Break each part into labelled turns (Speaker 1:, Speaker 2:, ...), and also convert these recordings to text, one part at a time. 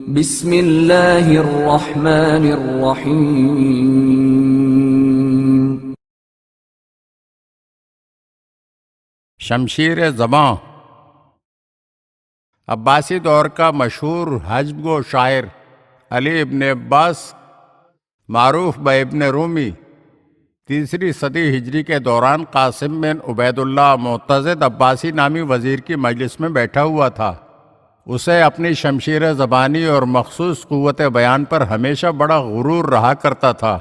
Speaker 1: بسم اللہ الرحمن الرحیم۔
Speaker 2: شمشیر زباں عباسی دور کا مشہور حجب و شاعر علی ابن عباس معروف ابن رومی 3 صدی ہجری کے دوران قاسم بن عبید اللہ معتضد عباسی نامی وزیر کی مجلس میں بیٹھا ہوا تھا۔ اسے اپنی شمشیر زبانی اور مخصوص قوت بیان پر ہمیشہ بڑا غرور رہا کرتا تھا۔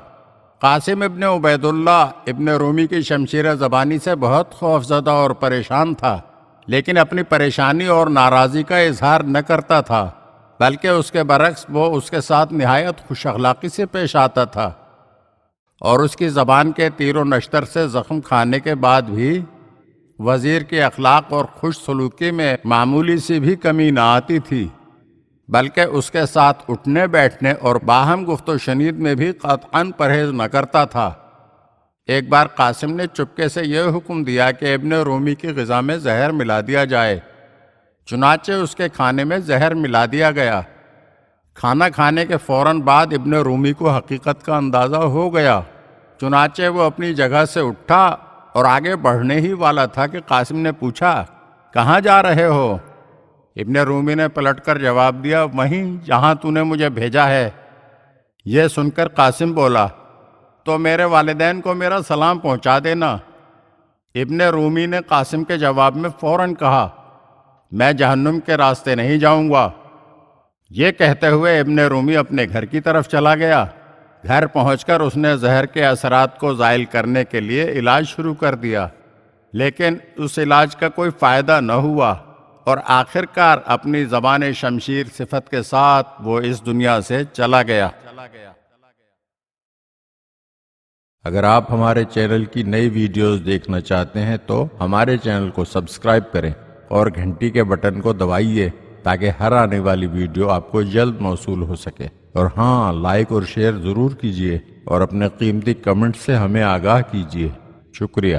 Speaker 2: قاسم ابن عبید اللہ ابن رومی کی شمشیر زبانی سے بہت خوفزدہ اور پریشان تھا، لیکن اپنی پریشانی اور ناراضی کا اظہار نہ کرتا تھا، بلکہ اس کے برعکس وہ اس کے ساتھ نہایت خوش اخلاقی سے پیش آتا تھا، اور اس کی زبان کے تیر و نشتر سے زخم کھانے کے بعد بھی وزیر کے اخلاق اور خوش سلوکی میں معمولی سی بھی کمی نہ آتی تھی، بلکہ اس کے ساتھ اٹھنے بیٹھنے اور باہم گفت و شنید میں بھی قطعاً پرہیز نہ کرتا تھا۔ ایک بار قاسم نے چپکے سے یہ حکم دیا کہ ابن رومی کی غذا میں زہر ملا دیا جائے۔ چنانچہ اس کے کھانے میں زہر ملا دیا گیا۔ کھانا کھانے کے فوراً بعد ابن رومی کو حقیقت کا اندازہ ہو گیا۔ چنانچہ وہ اپنی جگہ سے اٹھا اور آگے بڑھنے ہی والا تھا کہ قاسم نے پوچھا، کہاں جا رہے ہو؟ ابن رومی نے پلٹ کر جواب دیا، وہیں جہاں تو نے مجھے بھیجا ہے۔ یہ سن کر قاسم بولا، تو میرے والدین کو میرا سلام پہنچا دینا۔ ابن رومی نے قاسم کے جواب میں فوراً کہا، میں جہنم کے راستے نہیں جاؤں گا۔ یہ کہتے ہوئے ابن رومی اپنے گھر کی طرف چلا گیا۔ گھر پہنچ کر اس نے زہر کے اثرات کو زائل کرنے کے لیے علاج شروع کر دیا، لیکن اس علاج کا کوئی فائدہ نہ ہوا، اور آخر کار اپنی زبان شمشیر صفت کے ساتھ وہ اس دنیا سے چلا گیا۔
Speaker 3: اگر آپ ہمارے چینل کی نئی ویڈیوز دیکھنا چاہتے ہیں تو ہمارے چینل کو سبسکرائب کریں اور گھنٹی کے بٹن کو دبائیے تاکہ ہر آنے والی ویڈیو آپ کو جلد موصول ہو سکے، اور ہاں، لائک اور شیئر ضرور کیجیے اور اپنے قیمتی کمنٹ سے ہمیں آگاہ کیجیے۔ شکریہ۔